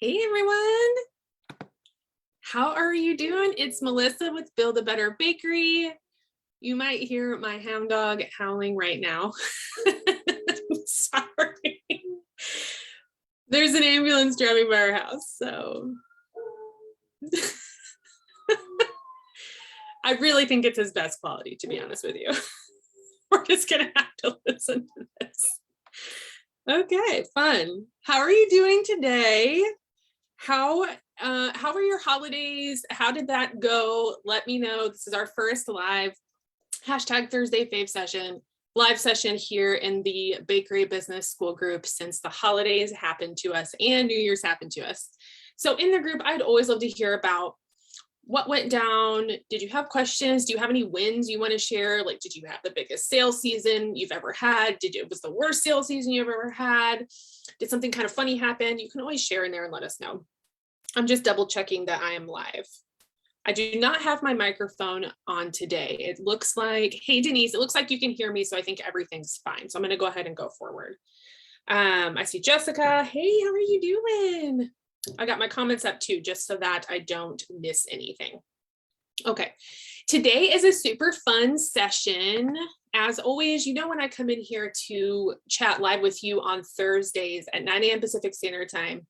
Hey everyone, how are you doing? It's Melissa with Build a Better Bakery. You might hear my hound dog howling right now. Sorry. There's an ambulance driving by our house, so. I really think it's his best quality, to be honest with you. We're just gonna have to listen to this. Okay, fun. How are you doing today? How are your holidays? How did that go? Let me know. This is our first live #Thursday Fave session, live session here in the Bakery Business School group since the holidays happened to us and New Year's happened to us. So in the group, I'd always love to hear about what went down. Did you have questions? Do you have any wins you want to share? Like, did you have the biggest sales season you've ever had? Was the worst sales season you've ever had? Did something kind of funny happen? You can always share in there and let us know. I'm just double checking that I am live. I do not have my microphone on today. It looks like, hey Denise, it looks like you can hear me, so I think everything's fine. So I'm gonna go ahead and go forward. I see Jessica. Hey, how are you doing? I got my comments up too, just so that I don't miss anything. Okay, today is a super fun session. As always, you know, when I come in here to chat live with you on Thursdays at 9 a.m. Pacific Standard Time,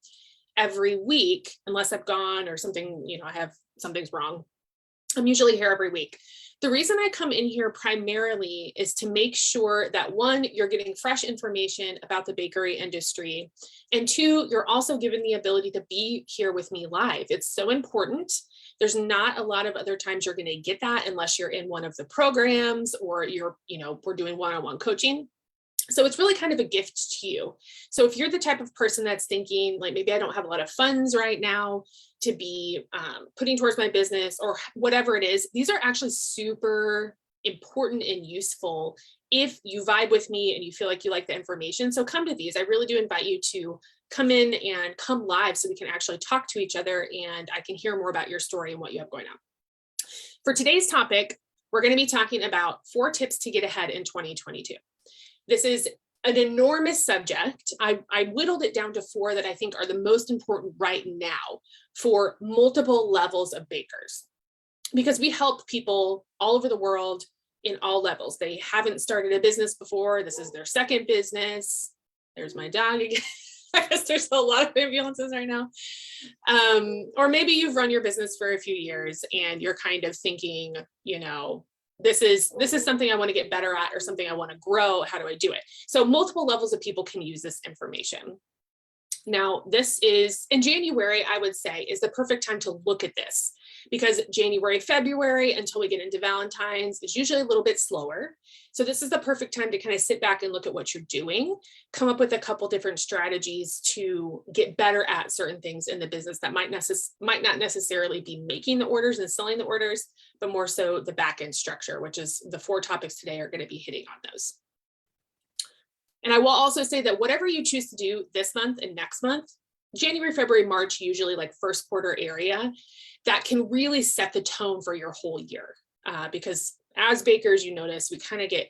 every week, unless I've gone or something, you know, something's wrong. I'm usually here every week. The reason I come in here primarily is to make sure that one, you're getting fresh information about the bakery industry, and two, you're also given the ability to be here with me live. It's so important. There's not a lot of other times you're going to get that unless you're in one of the programs or we're doing one-on-one coaching. So it's really kind of a gift to you. So if you're the type of person that's thinking like, maybe I don't have a lot of funds right now to be putting towards my business or whatever it is, these are actually super important and useful if you vibe with me and you feel like you like the information. So come to these. I really do invite you to come in and come live so we can actually talk to each other and I can hear more about your story and what you have going on. For today's topic, we're going to be talking about 4 tips to get ahead in 2022. This is an enormous subject. I whittled it down to 4 that I think are the most important right now for multiple levels of bakers, because we help people all over the world in all levels. They haven't started a business before. This is their second business. There's my dog again. I guess there's a lot of ambulances right now. Or maybe you've run your business for a few years and you're kind of thinking, you know, this is something I want to get better at or something I want to grow. How do I do it? So multiple levels of people can use this information. Now, this is in January, I would say, is the perfect time to look at this, because January, February, until we get into Valentine's, is usually a little bit slower. So this is the perfect time to kind of sit back and look at what you're doing, come up with a couple different strategies to get better at certain things in the business that might not necessarily be making the orders and selling the orders, but more so the back end structure, which is the 4 topics today are going to be hitting on those. And I will also say that whatever you choose to do this month and next month, January, February, March, usually like first quarter area, that can really set the tone for your whole year. Because as bakers, you notice we kind of get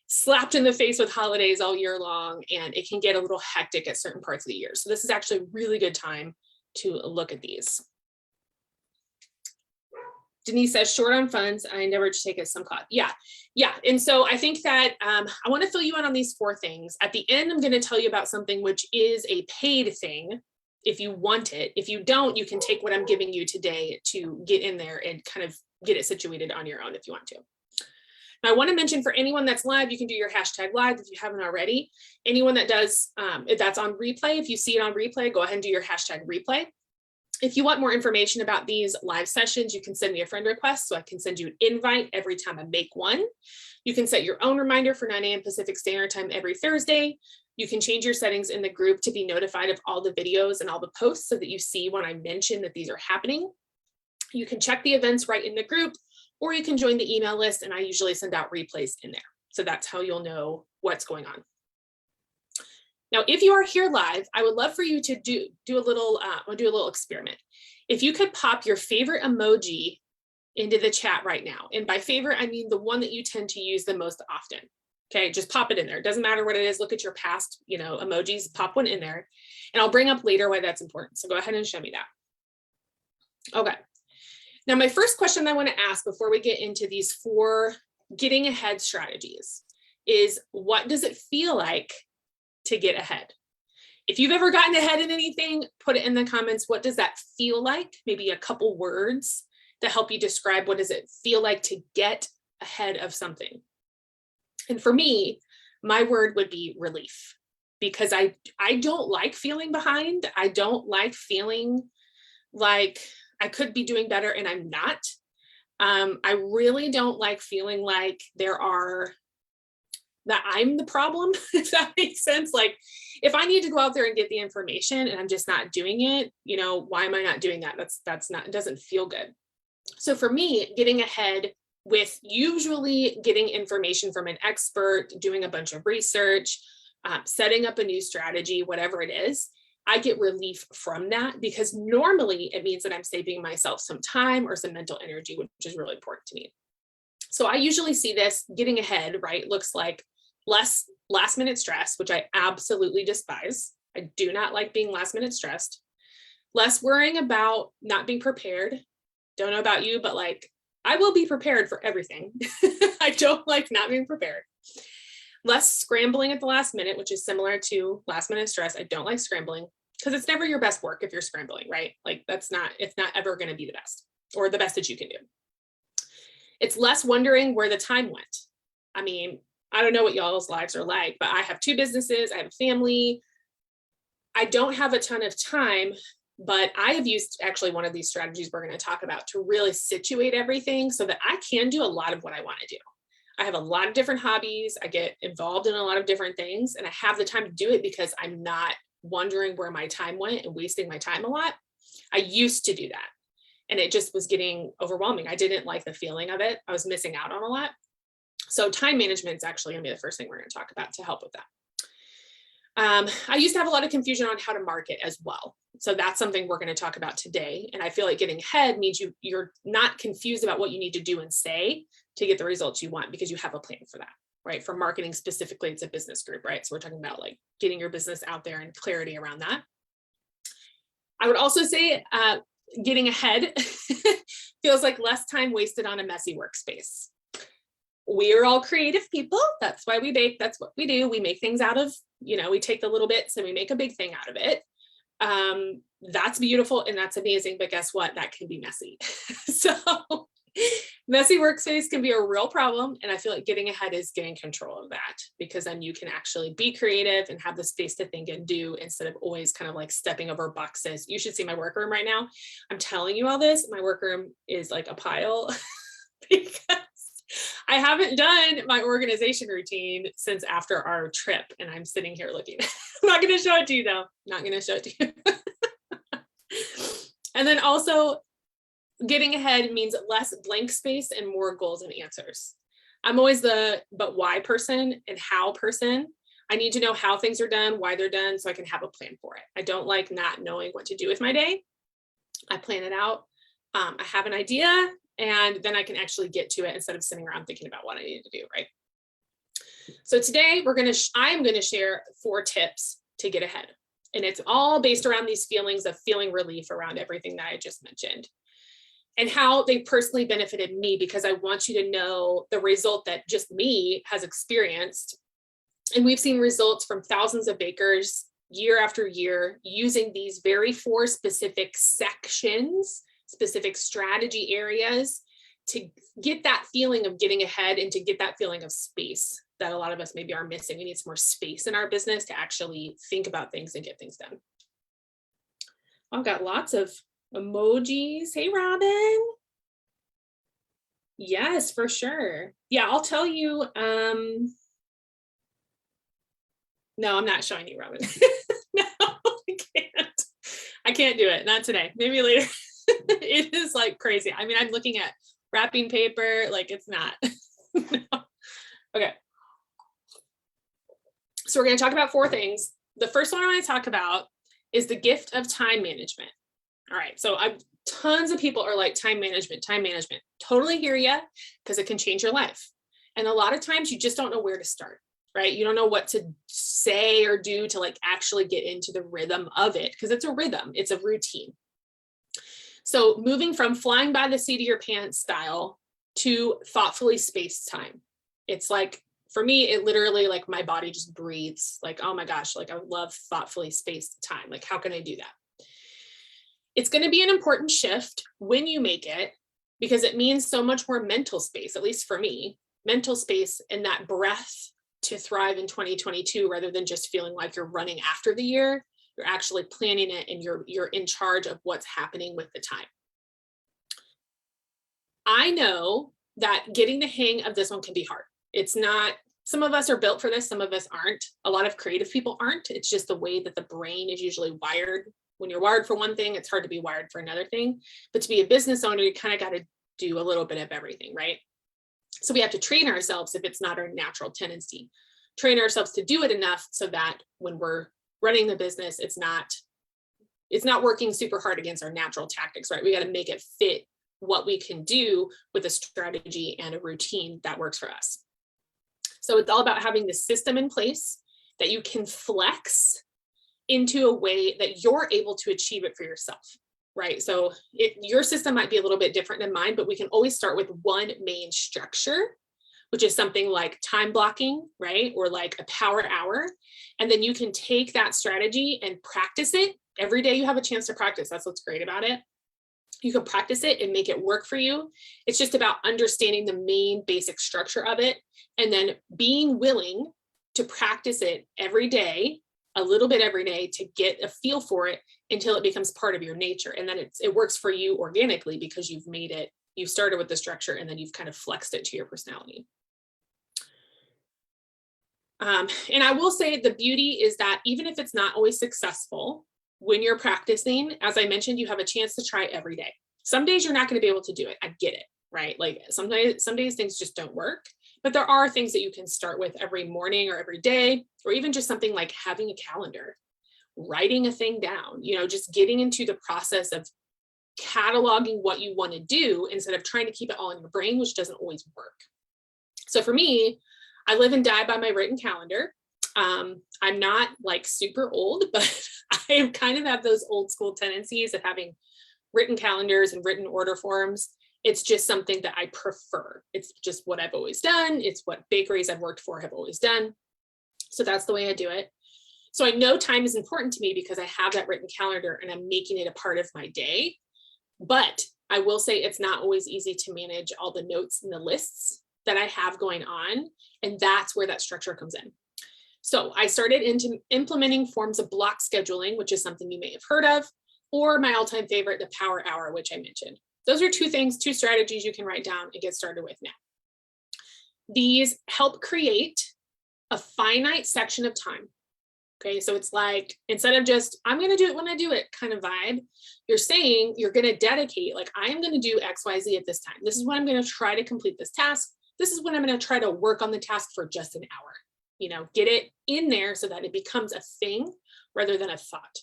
slapped in the face with holidays all year long, and it can get a little hectic at certain parts of the year. So this is actually a really good time to look at these. Denise says, short on funds, I never take some class. Yeah. And so I think that I want to fill you in on these 4 things. At the end, I'm going to tell you about something which is a paid thing if you want it. If you don't, you can take what I'm giving you today to get in there and kind of get it situated on your own if you want to. Now, I want to mention for anyone that's live, you can do your #live if you haven't already. Anyone that does, if that's on replay, if you see it on replay, go ahead and do your #replay. If you want more information about these live sessions, you can send me a friend request so I can send you an invite every time I make one. You can set your own reminder for 9 a.m. Pacific Standard Time every Thursday. You can change your settings in the group to be notified of all the videos and all the posts so that you see when I mention that these are happening. You can check the events right in the group, or you can join the email list, and I usually send out replays in there. So that's how you'll know what's going on. Now, if you are here live, I would love for you to do a little experiment. If you could pop your favorite emoji into the chat right now, and by favorite, I mean the one that you tend to use the most often. Okay, just pop it in there. It doesn't matter what it is. Look at your past, emojis, pop one in there. And I'll bring up later why that's important. So go ahead and show me that. Okay. Now, my first question I want to ask before we get into these 4 getting ahead strategies is, what does it feel like to get ahead? If you've ever gotten ahead in anything, put it in the comments. What does that feel like? Maybe a couple words to help you describe what does it feel like to get ahead of something. And for me, my word would be relief, because I don't like feeling behind. I don't like feeling like I could be doing better and I'm not. I really don't like feeling like that I'm the problem, if that makes sense. Like, if I need to go out there and get the information and I'm just not doing it, why am I not doing that? That's not, it doesn't feel good. So for me, getting ahead with usually getting information from an expert, doing a bunch of research, setting up a new strategy, whatever it is, I get relief from that, because normally it means that I'm saving myself some time or some mental energy, which is really important to me. So I usually see this getting ahead, right? Looks like less last minute stress, which I absolutely despise. I do not like being last minute stressed. Less worrying about not being prepared. Don't know about you, but like, I will be prepared for everything. I don't like not being prepared. Less scrambling at the last minute, which is similar to last minute stress. I don't like scrambling, because it's never your best work if you're scrambling, right? Like, it's not ever going to be the best or the best that you can do. It's less wondering where the time went. I mean, I don't know what y'all's lives are like, but I have 2 businesses, I have a family. I don't have a ton of time, but I have used actually one of these strategies we're going to talk about to really situate everything so that I can do a lot of what I want to do. I have a lot of different hobbies. I get involved in a lot of different things, and I have the time to do it because I'm not wondering where my time went and wasting my time a lot. I used to do that, and it just was getting overwhelming. I didn't like the feeling of it. I was missing out on a lot. So time management is actually going to be the first thing we're going to talk about to help with that. I used to have a lot of confusion on how to market as well. So that's something we're going to talk about today. And I feel like getting ahead means you're not confused about what you need to do and say to get the results you want, because you have a plan for that, right? For marketing specifically, it's a business group, right? So we're talking about like getting your business out there and clarity around that. I would also say getting ahead feels like less time wasted on a messy workspace. We're all creative people. That's why we bake. That's what we do. We make things out of, we take the little bits and we make a big thing out of it. That's beautiful and that's amazing. But guess what? That can be messy. So messy workspace can be a real problem. And I feel like getting ahead is getting control of that, because then you can actually be creative and have the space to think and do, instead of always kind of like stepping over boxes. You should see my workroom right now. I'm telling you all this. My workroom is like a pile because I haven't done my organization routine since after our trip, and I'm sitting here looking. I'm not going to show it to you though. Not going to show it to you. And then also getting ahead means less blank space and more goals and answers. I'm always the but why person and how person. I need to know how things are done, why they're done, so I can have a plan for it. I don't like not knowing what to do with my day. I plan it out. I have an idea, and then I can actually get to it instead of sitting around thinking about what I need to do, right? So today I am going to share 4 tips to get ahead. And it's all based around these feelings of feeling relief around everything that I just mentioned, and how they personally benefited me, because I want you to know the result that just me has experienced. And we've seen results from thousands of bakers year after year using these very 4 specific sections, specific strategy areas, to get that feeling of getting ahead and to get that feeling of space that a lot of us maybe are missing. We need some more space in our business to actually think about things and get things done. I've got lots of emojis. Hey, Robin. Yes, for sure. Yeah, I'll tell you. No, I'm not showing you, Robin. No, I can't do it. Not today. Maybe later. It is like crazy. I mean, I'm looking at wrapping paper, like it's not. No. Okay. So we're going to talk about 4 things. The first one I want to talk about is the gift of time management. All right. So tons of people are like, time management. Totally hear you, because it can change your life. And a lot of times you just don't know where to start, right? You don't know what to say or do to like actually get into the rhythm of it, because it's a rhythm, it's a routine. So moving from flying by the seat of your pants style to thoughtfully spaced time. It's like, for me, it literally, like, my body just breathes like, oh my gosh, like, I love thoughtfully spaced time. Like, how can I do that? It's going to be an important shift when you make it, because it means so much more mental space, at least for me, mental space and that breath to thrive in 2022, rather than just feeling like you're running after the year. You're actually planning it, and you're in charge of what's happening with the time. I know that getting the hang of this one can be hard. It's not, some of us are built for this, some of us aren't. A lot of creative people aren't. It's just the way that the brain is usually wired. When you're wired for one thing, it's hard to be wired for another thing. But to be a business owner, you kind of got to do a little bit of everything, right? So we have to train ourselves, if it's not our natural tendency, train ourselves to do it enough so that when we're running the business, it's not working super hard against our natural tactics, right? We got to make it fit what we can do with a strategy and a routine that works for us. So it's all about having the system in place that you can flex into a way that you're able to achieve it for yourself, right? So your system might be a little bit different than mine, but we can always start with one main structure, which is something like time blocking, right? Or like a power hour. And then you can take that strategy and practice it. Every day you have a chance to practice. That's what's great about it. You can practice it and make it work for you. It's just about understanding the main basic structure of it, and then being willing to practice it every day, a little bit every day, to get a feel for it until it becomes part of your nature. And then it works for you organically, because you've made it, you started with the structure and then you've kind of flexed it to your personality. And I will say the beauty is that even if it's not always successful, when you're practicing, as I mentioned, you have a chance to try every day. Some days you're not going to be able to do it. I get it, right? Like some days things just don't work, but there are things that you can start with every morning or every day, or even just something like having a calendar, writing a thing down, just getting into the process of cataloging what you want to do instead of trying to keep it all in your brain, which doesn't always work. So for me, I live and die by my written calendar. I'm not like super old, but I kind of have those old school tendencies of having written calendars and written order forms. It's just something that I prefer. It's just what I've always done. It's what bakeries I've worked for have always done. So that's the way I do it. So I know time is important to me because I have that written calendar and I'm making it a part of my day. But I will say it's not always easy to manage all the notes and the lists that I have going on. And that's where that structure comes in. So I started implementing forms of block scheduling, which is something you may have heard of, or my all-time favorite, the power hour, which I mentioned. Those are two strategies you can write down and get started with now. These help create a finite section of time. Okay, so it's like, instead of just, I'm going to do it when I do it kind of vibe, you're saying you're going to dedicate, like, I am going to do X, Y, Z at this time. This is when I'm going to try to complete this task. This is when I'm going to try to work on the task for just an hour. Get it in there so that it becomes a thing rather than a thought.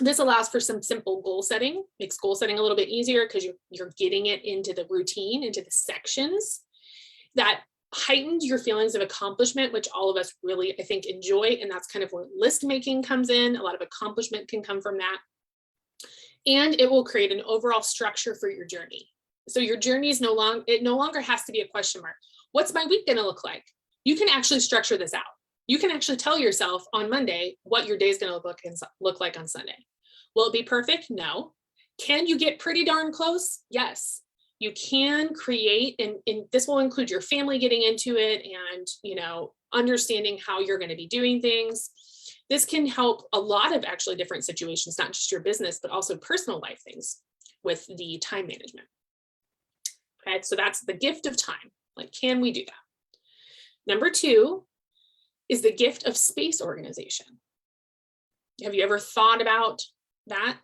This allows for some simple goal setting, makes goal setting a little bit easier because you're getting it into the routine, into the sections that heightens your feelings of accomplishment, which all of us really, I think, enjoy. And that's kind of where list making comes in. A lot of accomplishment can come from that. And it will create an overall structure for your journey. So your journey is no longer has to be a question mark. What's my week going to look like? You can actually structure this out. You can actually tell yourself on Monday what your day is going to look like on Sunday. Will it be perfect? No. Can you get pretty darn close? Yes. You can create, and this will include your family getting into it and, understanding how you're going to be doing things. This can help a lot of actually different situations, not just your business, but also personal life things with the time management. Okay, so that's the gift of time. Like, can we do that? Number 2 is the gift of space organization. Have you ever thought about that?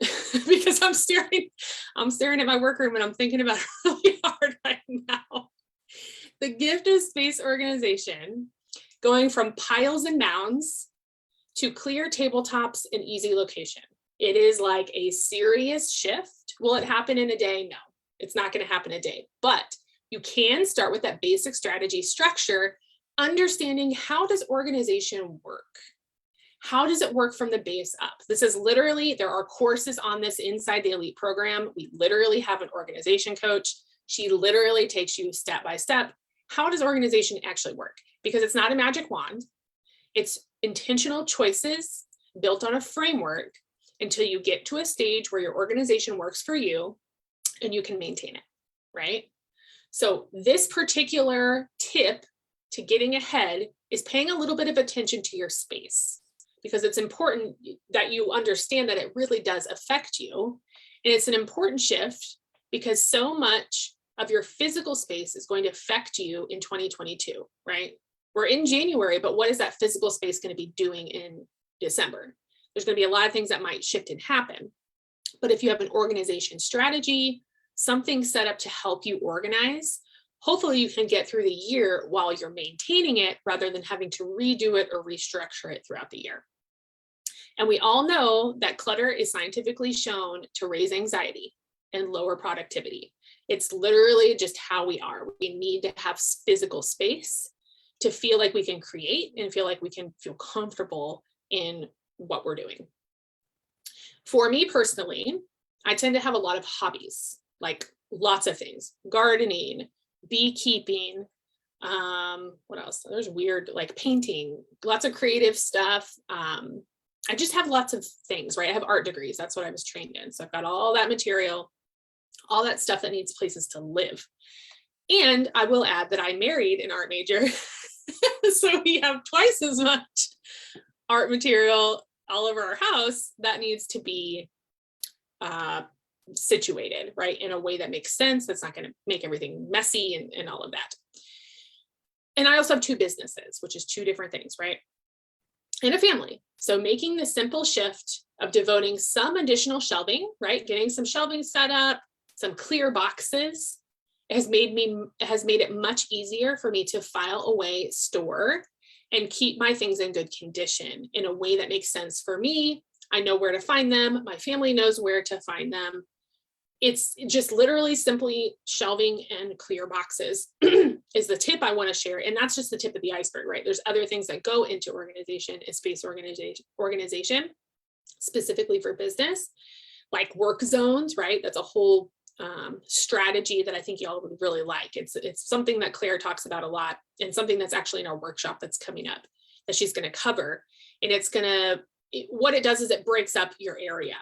Because I'm staring at my workroom and I'm thinking about it really hard right now. The gift of space organization, going from piles and mounds to clear tabletops and easy location. It is like a serious shift. Will it happen in a day? No, it's not going to happen in a day. But You can start with that basic strategy structure, understanding how does organization work? How does it work from the base up? This is literally, there are courses on this inside the Elite program. We literally have an organization coach. She literally takes you step by step. How does organization actually work? Because it's not a magic wand. It's intentional choices built on a framework until you get to a stage where your organization works for you and you can maintain it, right? So this particular tip to getting ahead is paying a little bit of attention to your space, because it's important that you understand that it really does affect you. And it's an important shift because so much of your physical space is going to affect you in 2022, right? We're in January, but what is that physical space going to be doing in December? There's going to be a lot of things that might shift and happen. But if you have an organization strategy, something set up to help you organize, hopefully you can get through the year while you're maintaining it rather than having to redo it or restructure it throughout the year. And we all know that clutter is scientifically shown to raise anxiety and lower productivity. It's literally just how we are. We need to have physical space to feel like we can create and feel like we can feel comfortable in what we're doing. For me personally, I tend to have a lot of hobbies, like lots of things: gardening, beekeeping, what else? There's weird, like painting, lots of creative stuff. I just have lots of things, right? I have art degrees. That's what I was trained in. So I've got all that material, all that stuff that needs places to live. And I will add that I married an art major. So we have twice as much art material all over our house that needs to be situated, right, in a way that makes sense, that's not going to make everything messy and all of that. And I also have two businesses, which is two different things, right? And a family. So making the simple shift of devoting some additional shelving, right, getting some shelving set up, some clear boxes, has made it much easier for me to file away, store, and keep my things in good condition in a way that makes sense for me. I know where to find them. My family knows where to find them. It's just literally simply shelving and clear boxes is the tip I want to share. And that's just the tip of the iceberg, right? There's other things that go into organization and space organization, specifically for business, like work zones, right? That's a whole strategy that I think y'all would really like. It's something that Claire talks about a lot, and something that's actually in our workshop that's coming up that she's going to cover. And what it does is it breaks up your area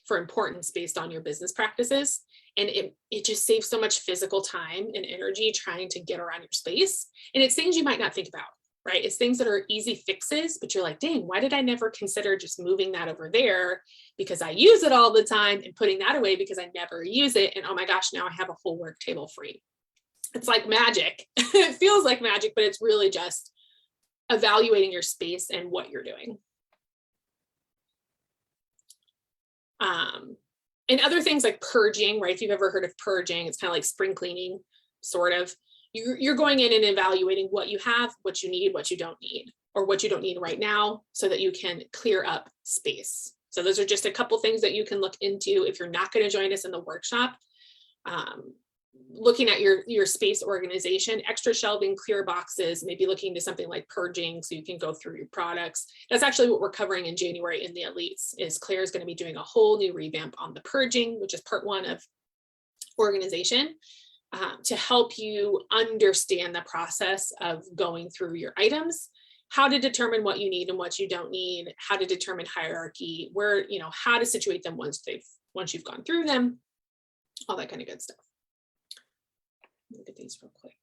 for importance based on your business practices. And it just saves so much physical time and energy trying to get around your space. And it's things you might not think about, right? It's things that are easy fixes, but you're like, dang, why did I never consider just moving that over there? Because I use it all the time, and putting that away because I never use it. And oh my gosh, now I have a whole work table free. It's like magic. It feels like magic, but it's really just evaluating your space and what you're doing. And other things like purging, right? If you've ever heard of purging, it's kind of like spring cleaning, sort of. You're going in and evaluating what you have, what you need, what you don't need, or what you don't need right now, so that you can clear up space. So those are just a couple things that you can look into if you're not going to join us in the workshop. Looking at your space organization, extra shelving, clear boxes, maybe looking to something like purging so you can go through your products. That's actually what we're covering in January in the Elites. Is Claire is going to be doing a whole new revamp on the purging, which is part one of organization, to help you understand the process of going through your items, how to determine what you need and what you don't need, how to determine hierarchy, where, how to situate them once you've gone through them, all that kind of good stuff. Look at these real quick.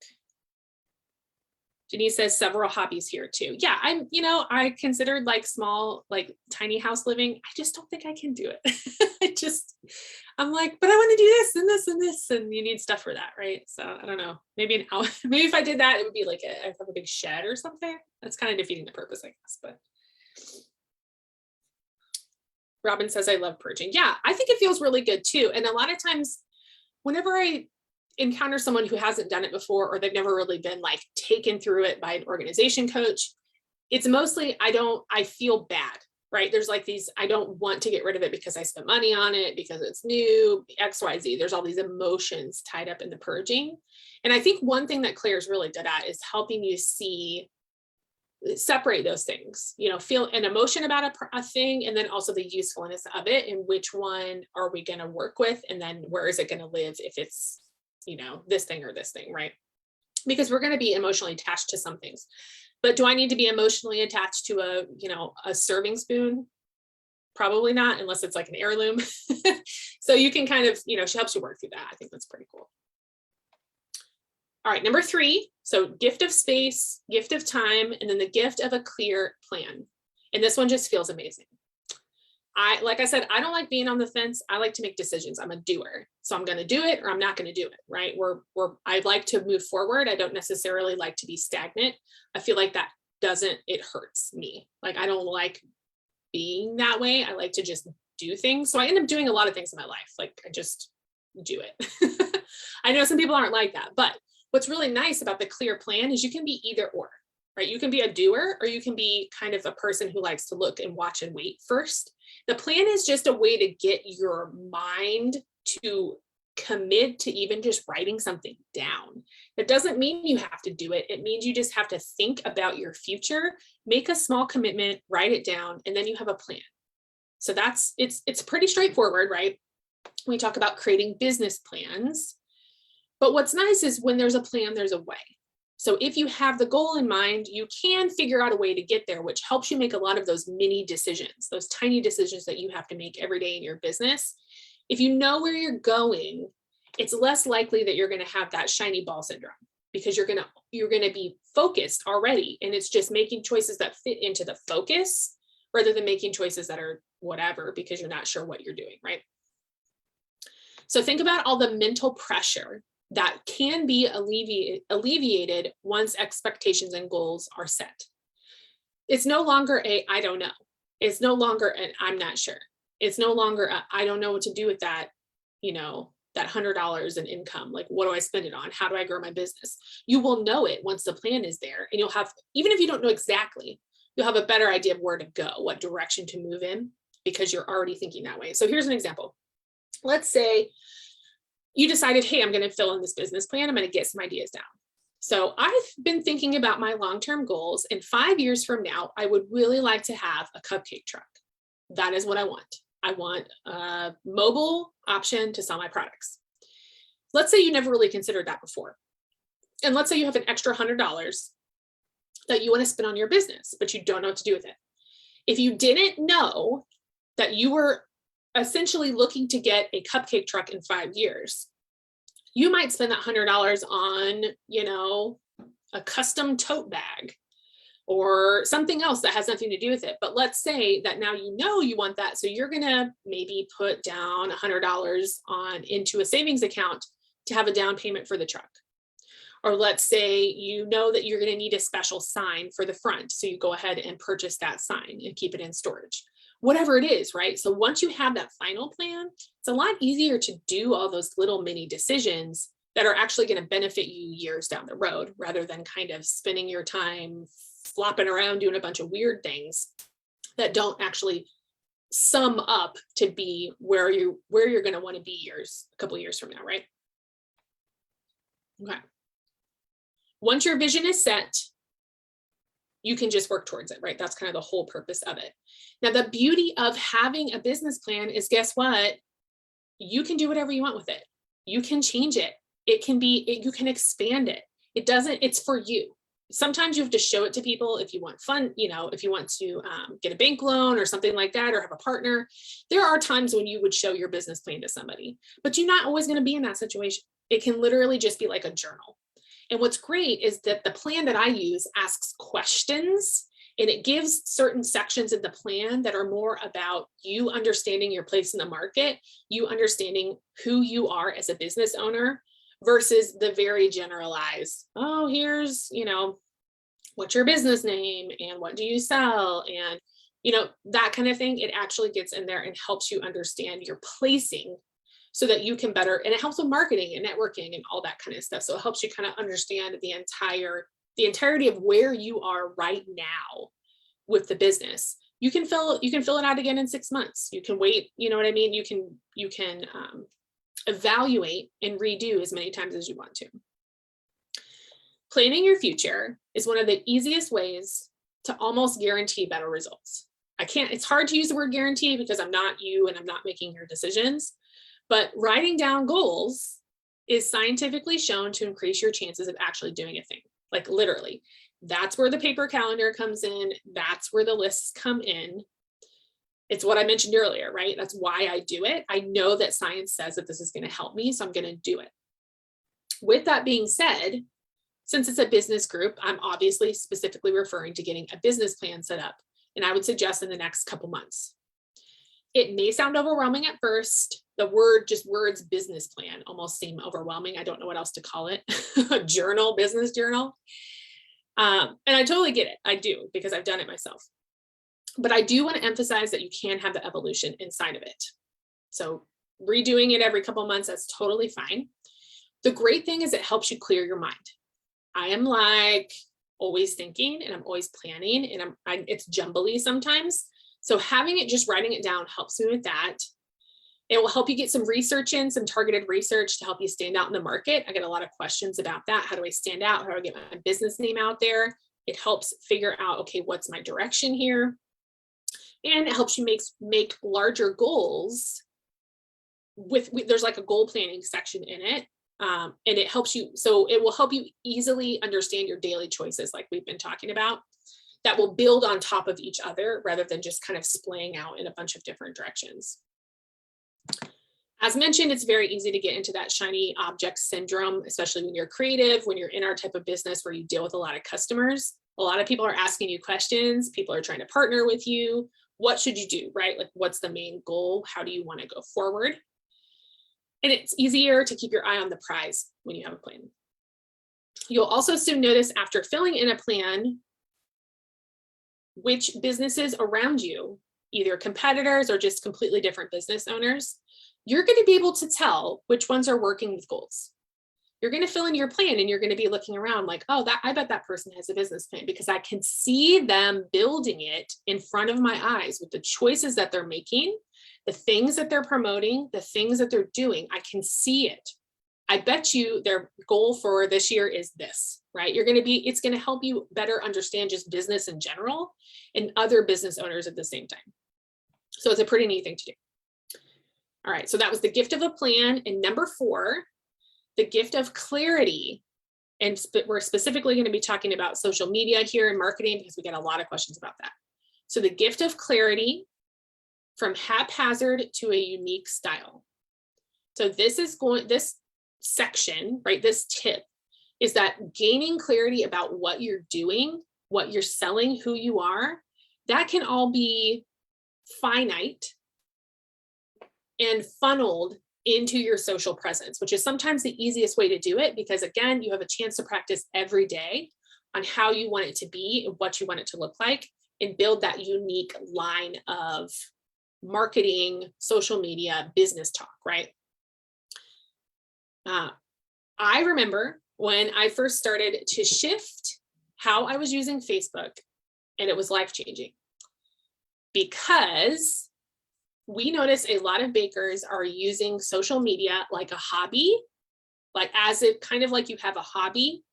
Denise says several hobbies here too. Yeah, I considered like small, like tiny house living. I just don't think I can do it. I'm like, but I want to do this and this and this, and you need stuff for that, right? So I don't know. Maybe if I did that, it would be like I'd have a big shed or something. That's kind of defeating the purpose, I guess. But Robin says, I love purging. Yeah, I think it feels really good too. And a lot of times, whenever I encounter someone who hasn't done it before, or they've never really been like taken through it by an organization coach, it's mostly I feel bad right? There's like these, I don't want to get rid of it because I spent money on it, because it's new, XYZ. There's all these emotions tied up in the purging. And I think one thing that Claire's really good at is helping you separate those things, feel an emotion about a thing, and then also the usefulness of it, and which one are we going to work with, and then where is it going to live if it's, this thing or this thing, right? Because we're going to be emotionally attached to some things. But do I need to be emotionally attached to a serving spoon? Probably not, unless it's like an heirloom. So you can kind of, she helps you work through that. I think that's pretty cool. All right, number 3. So gift of space, gift of time, and then the gift of a clear plan. And this one just feels amazing. Like I said, I don't like being on the fence. I like to make decisions. I'm a doer. So I'm going to do it or I'm not going to do it, right? I like to move forward. I don't necessarily like to be stagnant. I feel like it hurts me. Like, I don't like being that way. I like to just do things. So I end up doing a lot of things in my life. Like, I just do it. I know some people aren't like that, but what's really nice about the clear plan is you can be either or, right? You can be a doer, or you can be kind of a person who likes to look and watch and wait first. The plan is just a way to get your mind to commit to even just writing something down. That doesn't mean you have to do it. It means you just have to think about your future, make a small commitment, write it down, and then you have a plan. So it's pretty straightforward, right? We talk about creating business plans, but what's nice is when there's a plan, there's a way. So if you have the goal in mind, you can figure out a way to get there, which helps you make a lot of those mini decisions, those tiny decisions that you have to make every day in your business. If you know where you're going, it's less likely that you're going to have that shiny ball syndrome, because you're going to be focused already. And it's just making choices that fit into the focus rather than making choices that are whatever, because you're not sure what you're doing, right? So think about all the mental pressure that can be alleviated once expectations and goals are set. It's no longer I don't know. It's no longer an I'm not sure. It's no longer I don't know what to do with that, that $100 in income. Like, what do I spend it on? How do I grow my business? You will know it once the plan is there, and you'll have, even if you don't know exactly, you'll have a better idea of where to go, what direction to move in, because you're already thinking that way. So here's an example. Let's say you decided, hey, I'm going to fill in this business plan. I'm going to get some ideas down. So I've been thinking about my long-term goals, and 5 years from now, I would really like to have a cupcake truck. That is what I want. I want a mobile option to sell my products. Let's say you never really considered that before. And let's say you have an extra $100 that you want to spend on your business, but you don't know what to do with it. If you didn't know that you were essentially looking to get a cupcake truck in 5 years, you might spend that $100 on, a custom tote bag or something else that has nothing to do with it. But let's say that now you want that. So you're going to maybe put down $100 into a savings account to have a down payment for the truck. Or let's say you know that you're going to need a special sign for the front. So you go ahead and purchase that sign and keep it in storage. Whatever it is, right? So once you have that final plan, it's a lot easier to do all those little mini decisions that are actually going to benefit you years down the road, rather than kind of spending your time flopping around doing a bunch of weird things that don't actually sum up to be where you're going to want to be a couple of years from now, right? Okay. Once your vision is set, you can just work towards it, right? That's kind of the whole purpose of it. Now, the beauty of having a business plan is, guess what? You can do whatever you want with it. You can change it. You can expand it. It's for you. Sometimes you have to show it to people if you want fun, if you want to get a bank loan or something like that, or have a partner. There are times when you would show your business plan to somebody, but you're not always going to be in that situation. It can literally just be like a journal. And what's great is that the plan that I use asks questions, and it gives certain sections of the plan that are more about you understanding your place in the market, you understanding who you are as a business owner, versus the very generalized, oh, here's, what's your business name and what do you sell? And, that kind of thing. It actually gets in there and helps you understand your placing so that you can better, and it helps with marketing and networking and all that kind of stuff. So it helps you kind of understand the entirety of where you are right now with the business, you can fill it out again in 6 months. You can wait, you know what I mean? You can evaluate and redo as many times as you want to. Planning your future is one of the easiest ways to almost guarantee better results. It's hard to use the word guarantee because I'm not you and I'm not making your decisions, but writing down goals is scientifically shown to increase your chances of actually doing a thing. Like literally, that's where the paper calendar comes in. That's where the lists come in. It's what I mentioned earlier, right? That's why I do it. I know that science says that this is going to help me, so I'm going to do it. With that being said, since it's a business group, I'm obviously specifically referring to getting a business plan set up. And I would suggest in the next couple months. It may sound overwhelming at first. The words business plan almost seem overwhelming. I don't know what else to call it. A journal, business journal. And I totally get it. I do, because I've done it myself. But I do want to emphasize that you can have the evolution inside of it. So redoing it every couple months, that's totally fine. The great thing is it helps you clear your mind. I am like always thinking and I'm always planning and it's jumbly sometimes. So having it, just writing it down helps me with that. It will help you get some research in, some targeted research to help you stand out in the market. I get a lot of questions about that. How do I stand out? How do I get my business name out there? It helps figure out, okay, what's my direction here? And it helps you make larger goals there's like a goal planning section in it. And it helps you, so it will help you easily understand your daily choices like we've been talking about, that will build on top of each other rather than just kind of splaying out in a bunch of different directions. As mentioned, it's very easy to get into that shiny object syndrome, especially when you're creative, when you're in our type of business where you deal with a lot of customers. A lot of people are asking you questions. People are trying to partner with you. What should you do, right? Like, what's the main goal? How do you want to go forward? And it's easier to keep your eye on the prize when you have a plan. You'll also soon notice after filling in a plan, which businesses around you, either competitors or just completely different business owners, you're going to be able to tell which ones are working with goals. You're going to fill in your plan and you're going to be looking around like, oh, I bet that person has a business plan because I can see them building it in front of my eyes with the choices that they're making, the things that they're promoting, the things that they're doing. I can see it. I bet you their goal for this year is this, right? It's going to help you better understand just business in general and other business owners at the same time. So it's a pretty neat thing to do. All right, so that was the gift of a plan. And number 4, the gift of clarity. And we're specifically going to be talking about social media here and marketing because we get a lot of questions about that. So the gift of clarity, from haphazard to a unique style. So this section, right, this tip is that gaining clarity about what you're doing, what you're selling, who you are, that can all be finite and funneled into your social presence, which is sometimes the easiest way to do it because, again, you have a chance to practice every day on how you want it to be and what you want it to look like and build that unique line of marketing, social media, business talk, right? I remember when I first started to shift how I was using Facebook, and it was life-changing because we notice a lot of bakers are using social media like a hobby, like as it kind of like you have a hobby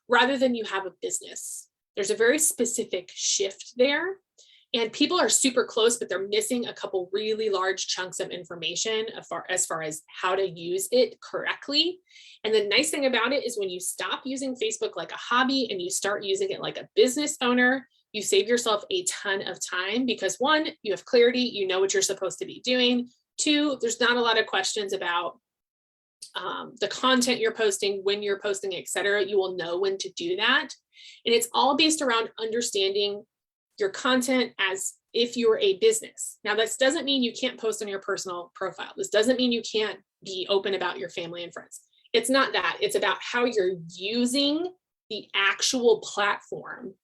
rather than you have a business. There's a very specific shift there. And people are super close, but they're missing a couple really large chunks of information as far as how to use it correctly. And the nice thing about it is when you stop using Facebook like a hobby and you start using it like a business owner, you save yourself a ton of time because 1, you have clarity, you know what you're supposed to be doing. 2, there's not a lot of questions about the content you're posting, when you're posting, et cetera. You will know when to do that. And it's all based around understanding your content as if you're a business. Now, this doesn't mean you can't post on your personal profile. This doesn't mean you can't be open about your family and friends. It's not that. It's about how you're using the actual platform,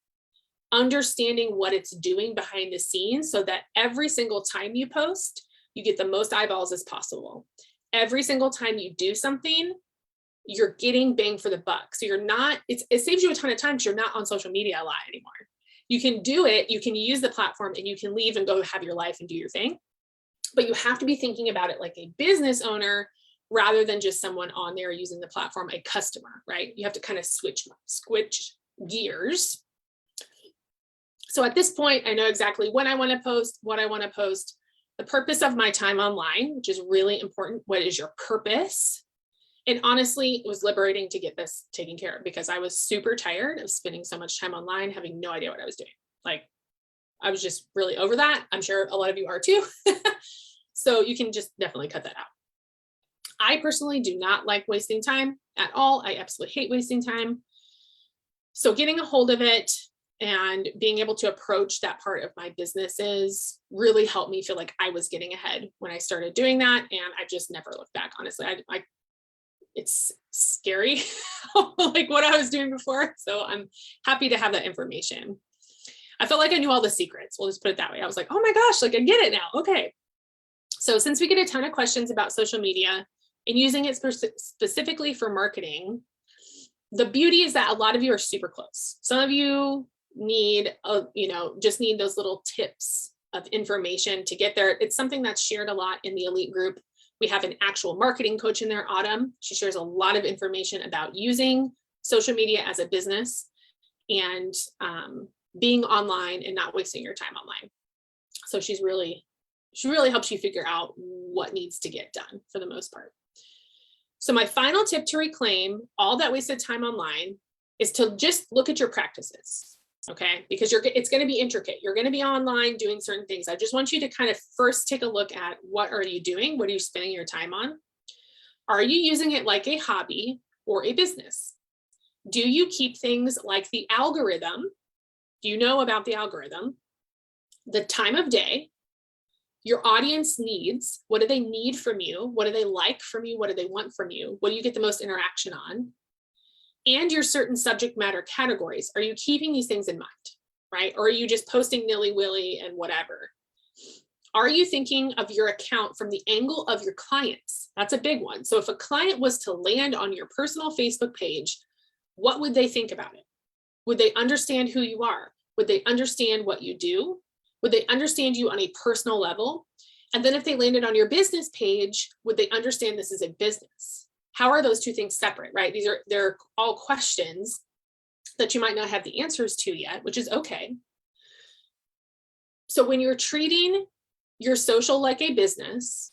understanding what it's doing behind the scenes so that every single time you post, you get the most eyeballs as possible. Every single time you do something, you're getting bang for the buck. So it saves you a ton of time because you're not on social media a lot anymore. You can do it, you can use the platform, and you can leave and go have your life and do your thing. But you have to be thinking about it like a business owner rather than just someone on there using the platform, a customer, right? You have to kind of switch gears. So at this point, I know exactly when I want to post, what I want to post, the purpose of my time online, which is really important. What is your purpose? And honestly, it was liberating to get this taken care of because I was super tired of spending so much time online, having no idea what I was doing. Like, I was just really over that. I'm sure a lot of you are too. So you can just definitely cut that out. I personally do not like wasting time at all. I absolutely hate wasting time. So getting a hold of it and being able to approach that part of my businesses really helped me feel like I was getting ahead when I started doing that. And I've just never looked back, honestly. It's scary, like what I was doing before. So I'm happy to have that information. I felt like I knew all the secrets. We'll just put it that way. I was like, oh my gosh, like I get it now. Okay. So since we get a ton of questions about social media and using it specifically for marketing, the beauty is that a lot of you are super close. Some of you need, just need those little tips of information to get there. It's something that's shared a lot in the elite group. We have an actual marketing coach in there, Autumn. She shares a lot of information about using social media as a business and being online and not wasting your time online. So she really helps you figure out what needs to get done for the most part. So my final tip to reclaim all that wasted time online is to just look at your practices, okay? Because it's going to be intricate. You're going to be online doing certain things. I just want you to kind of first take a look at what are you doing? What are you spending your time on? Are you using it like a hobby or a business? Do you keep things like the algorithm? Do you know about the algorithm? The time of day, your audience needs, what do they need from you? What do they like from you? What do they want from you? What do you get the most interaction on? And your certain subject matter categories. Are you keeping these things in mind, right? Or are you just posting nilly-willy and whatever? Are you thinking of your account from the angle of your clients? That's a big one. So if a client was to land on your personal Facebook page, what would they think about it? Would they understand who you are? Would they understand what you do? Would they understand you on a personal level? And then if they landed on your business page, would they understand this is a business? How are those two things separate, right? They're all questions that you might not have the answers to yet, which is okay. So when you're treating your social like a business,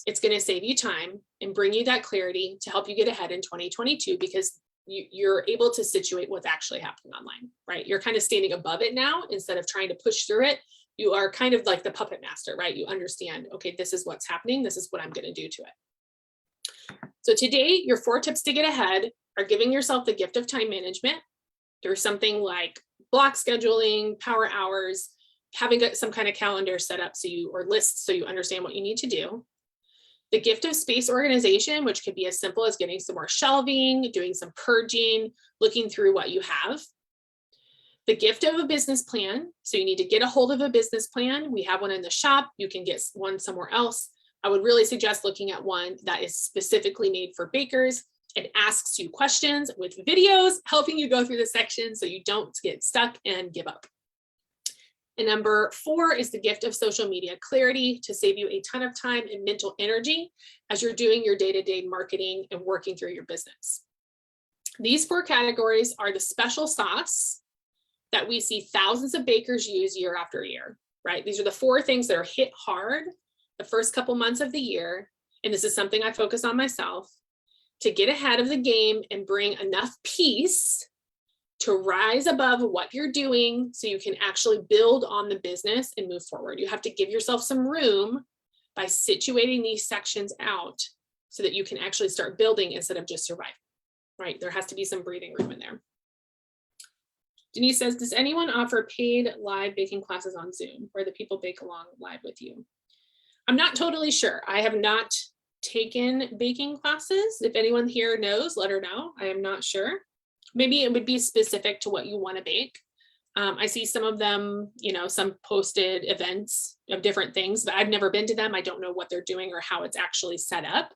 it's going to save you time and bring you that clarity to help you get ahead in 2022 because you're able to situate what's actually happening online, right? You're kind of standing above it now instead of trying to push through it. You are kind of like the puppet master, right? You understand, okay, this is what's happening. This is what I'm going to do to it. So today, your 4 tips to get ahead are giving yourself the gift of time management. There's something like block scheduling, power hours, having some kind of calendar set up or lists so you understand what you need to do. The gift of space organization, which could be as simple as getting some more shelving, doing some purging, looking through what you have. The gift of a business plan. So you need to get a hold of a business plan. We have one in the shop. You can get one somewhere else. I would really suggest looking at one that is specifically made for bakers. It asks you questions with videos helping you go through the sections so you don't get stuck and give up. And number 4 is the gift of social media clarity to save you a ton of time and mental energy as you're doing your day-to-day marketing and working through your business. These 4 categories are the special sauce that we see thousands of bakers use year after year, right? These are the 4 things that are hit hard the first couple months of the year. And this is something I focus on myself to get ahead of the game and bring enough peace to rise above what you're doing so you can actually build on the business and move forward. You have to give yourself some room by situating these sections out so that you can actually start building instead of just surviving, right? There has to be some breathing room in there. Denise says, does anyone offer paid live baking classes on Zoom where the people bake along live with you? I'm not totally sure. I have not taken baking classes. If anyone here knows, let her know. I am not sure. Maybe it would be specific to what you want to bake. I see some of them, some posted events of different things, but I've never been to them. I don't know what they're doing or how it's actually set up.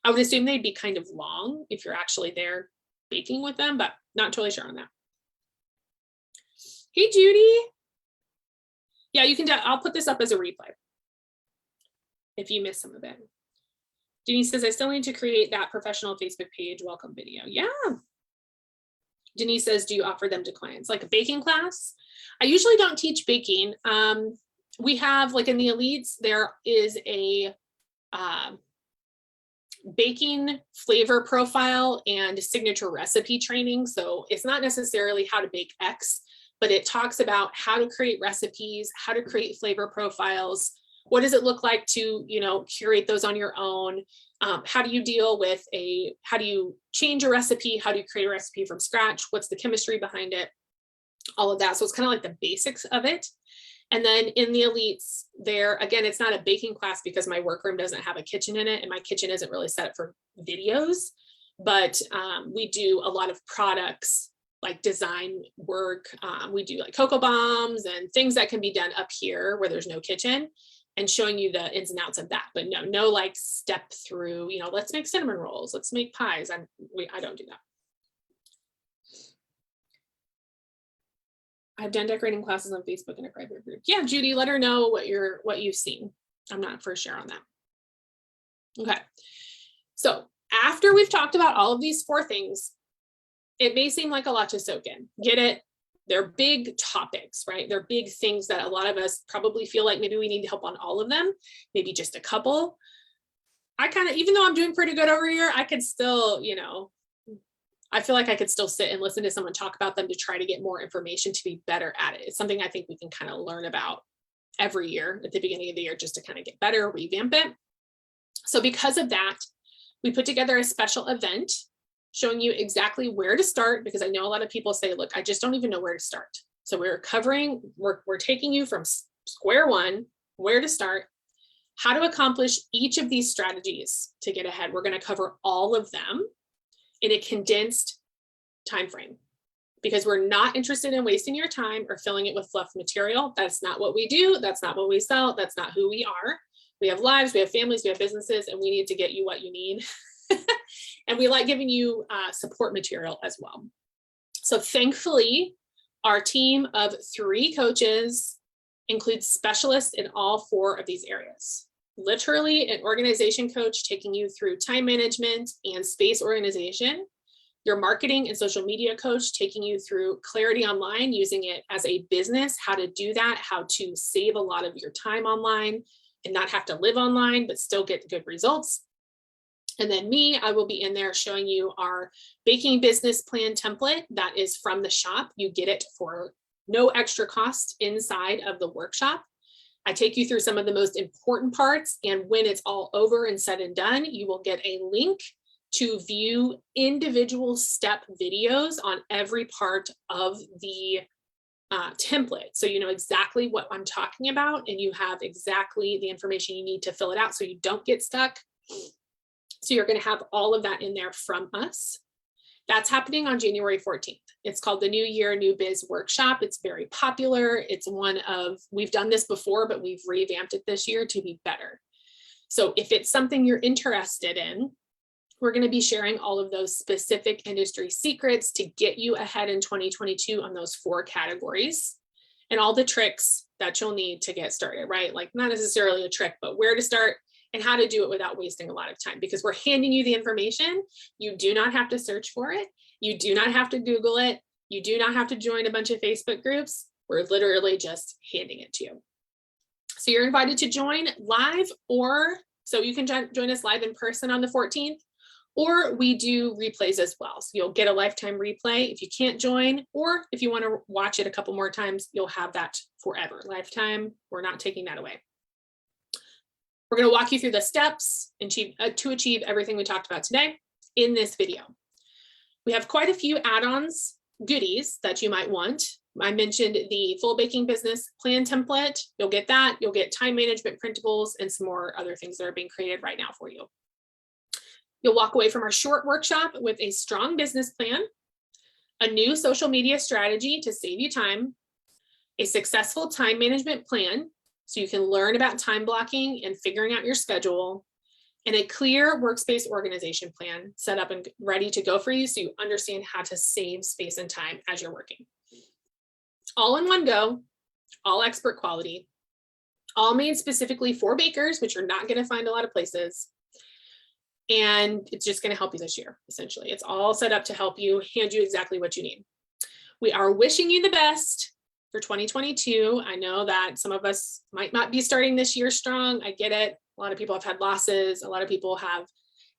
I would assume they'd be kind of long if you're actually there baking with them, but not totally sure on that. Hey, Judy. Yeah, you can, I'll put this up as a replay if you missed some of it. Denise says, I still need to create that professional Facebook page welcome video. Yeah. Denise says, do you offer them to clients? Like a baking class? I usually don't teach baking. We have, like in the elites, there is a baking flavor profile and signature recipe training. So it's not necessarily how to bake X, but it talks about how to create recipes, how to create flavor profiles. What does it look like to, you know, curate those on your own? How do you deal with how do you change a recipe? How do you create a recipe from scratch? What's the chemistry behind it? All of that. So it's kind of like the basics of it. And then in the elites there, again, it's not a baking class because my workroom doesn't have a kitchen in it and my kitchen isn't really set up for videos, but we do a lot of products like design work. We do like cocoa bombs and things that can be done up here where there's no kitchen, and showing you the ins and outs of that. But no like step through, you know, let's make cinnamon rolls, let's make pies. I don't do that. I've done decorating classes on Facebook in a private group. Yeah, Judy, let her know what you've seen. I'm not for sure on that. Okay, so after we've talked about all of these 4 things, it may seem like a lot to soak in. Get it? They're big topics, right? They're big things that a lot of us probably feel like maybe we need help on all of them, maybe just a couple. I kind of, even though I'm doing pretty good over here, I could still, you know, I feel like I could still sit and listen to someone talk about them to try to get more information to be better at it. It's something I think we can kind of learn about every year at the beginning of the year just to kind of get better, revamp it. So because of that, we put together a special event showing you exactly where to start, because I know a lot of people say, look, I just don't even know where to start. So we're taking you from square one, where to start, how to accomplish each of these strategies to get ahead. We're going to cover all of them in a condensed time frame, because we're not interested in wasting your time or filling it with fluff material. That's not what we do. That's not what we sell. That's not who we are. We have lives, we have families, we have businesses, and we need to get you what you need. And we like giving you support material as well. So thankfully, our team of 3 coaches includes specialists in all 4 of these areas. Literally an organization coach taking you through time management and space organization, your marketing and social media coach taking you through clarity online, using it as a business, how to do that, how to save a lot of your time online and not have to live online, but still get good results. And then me, I will be in there showing you our baking business plan template that is from the shop. You get it for no extra cost inside of the workshop. I take you through some of the most important parts, and when it's all over and said and done, you will get a link to view individual step videos on every part of the template. So you know exactly what I'm talking about, and you have exactly the information you need to fill it out so you don't get stuck. So you're going to have all of that in there from us. That's happening on January 14th. It's called the New Year New Biz Workshop. It's very popular. It's we've done this before, but we've revamped it this year to be better. So if it's something you're interested in, we're going to be sharing all of those specific industry secrets to get you ahead in 2022 on those 4 categories, and all the tricks that you'll need to get started, right? Like not necessarily a trick, but where to start and how to do it without wasting a lot of time, because we're handing you the information. You do not have to search for it. You do not have to Google it. You do not have to join a bunch of Facebook groups. We're literally just handing it to you. So you're invited to join live, or so you can join us live in person on the 14th, or we do replays as well. So you'll get a lifetime replay if you can't join, or if you want to watch it a couple more times, you'll have that forever. Lifetime, we're not taking that away. We're going to walk you through the steps to achieve everything we talked about today in this video. We have quite a few add-ons, goodies that you might want. I mentioned the full baking business plan template. You'll get that. You'll get time management printables and some more other things that are being created right now for you. You'll walk away from our short workshop with a strong business plan, a new social media strategy to save you time, a successful time management plan, so you can learn about time blocking and figuring out your schedule, and a clear workspace organization plan set up and ready to go for you so you understand how to save space and time as you're working. All in one go, all expert quality, all made specifically for bakers, which you're not going to find a lot of places. And it's just going to help you this year, essentially. It's all set up to help you, hand you exactly what you need. We are wishing you the best for 2022. I know that some of us might not be starting this year strong. I get it. A lot of people have had losses. A lot of people have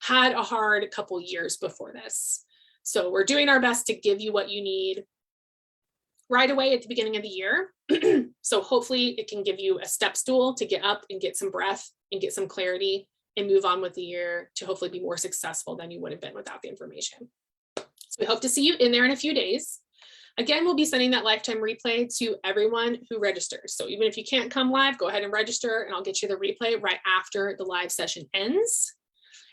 had a hard couple years before this. So we're doing our best to give you what you need right away at the beginning of the year. So hopefully it can give you a step stool to get up and get some breath and get some clarity and move on with the year to hopefully be more successful than you would have been without the information. So we hope to see you in there in a few days. Again, we'll be sending that lifetime replay to everyone who registers. So even if you can't come live, go ahead and register and I'll get you the replay right after the live session ends.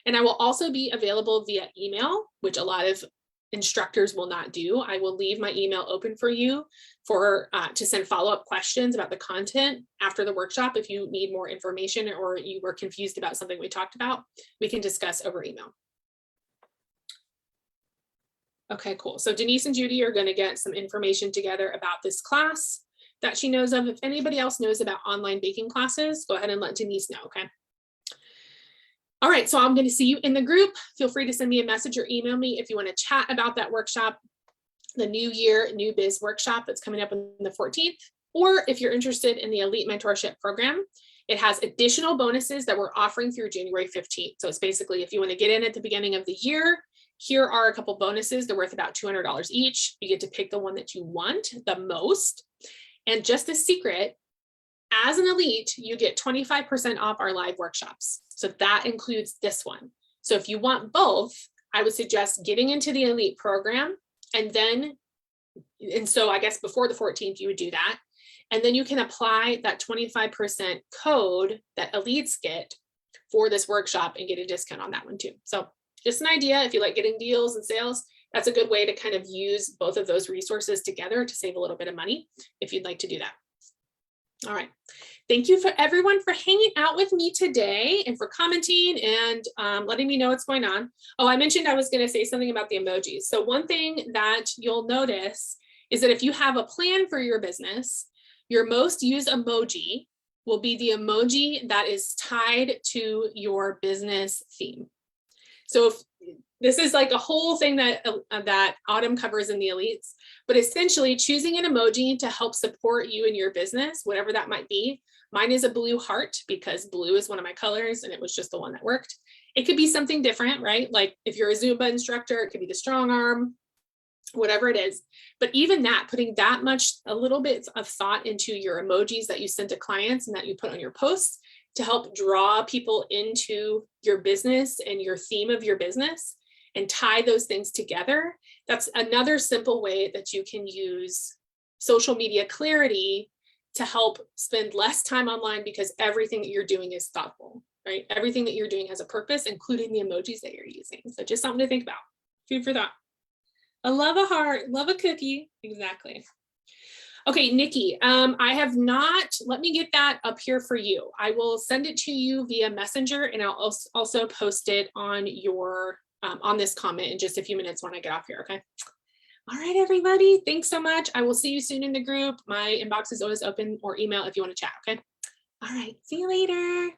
And I will also be available via email, which a lot of instructors will not do. I will leave my email open for you to send follow-up questions about the content after the workshop. If you need more information or you were confused about something we talked about, we can discuss over email. Okay, cool. So Denise and Judy are going to get some information together about this class that she knows of. If anybody else knows about online baking classes, go ahead and let Denise know, okay? All right, so I'm going to see you in the group. Feel free to send me a message or email me if you want to chat about that workshop, the new Year New Biz Workshop that's coming up on the 14th. Or if you're interested in the Elite Mentorship Program, it has additional bonuses that we're offering through January 15th. So it's basically, if you want to get in at the beginning of the year, here are a couple bonuses. They're worth about $200 each. You get to pick the one that you want the most. And just a secret, as an elite, you get 25% off our live workshops. So that includes this one. So if you want both, I would suggest getting into the elite program and so I guess before the 14th, you would do that. And then you can apply that 25% code that elites get for this workshop and get a discount on that one too. So just an idea, if you like getting deals and sales, that's a good way to kind of use both of those resources together to save a little bit of money if you'd like to do that. All right. Thank you for everyone for hanging out with me today and for commenting and letting me know what's going on. Oh, I mentioned I was going to say something about the emojis. So one thing that you'll notice is that if you have a plan for your business, your most used emoji will be the emoji that is tied to your business theme. So if this is like a whole thing that Autumn covers in the elites, but essentially choosing an emoji to help support you in your business, whatever that might be. Mine is a blue heart because blue is one of my colors and it was just the one that worked. It could be something different, right? Like if you're a Zumba instructor, it could be the strong arm, whatever it is. But even that, putting that much, a little bit of thought into your emojis that you send to clients and that you put on your posts to help draw people into your business and your theme of your business and tie those things together. That's another simple way that you can use social media clarity to help spend less time online because everything that you're doing is thoughtful, right? Everything that you're doing has a purpose, including the emojis that you're using. So just something to think about. Food for thought. I love a heart, love a cookie. Exactly. Okay, Nikki, I have not, let me get that up here for you. I will send it to you via Messenger and I'll also post it on your, on this comment in just a few minutes when I get off here, okay? All right, everybody, thanks so much. I will see you soon in the group. My inbox is always open or email if you want to chat, okay? All right, see you later.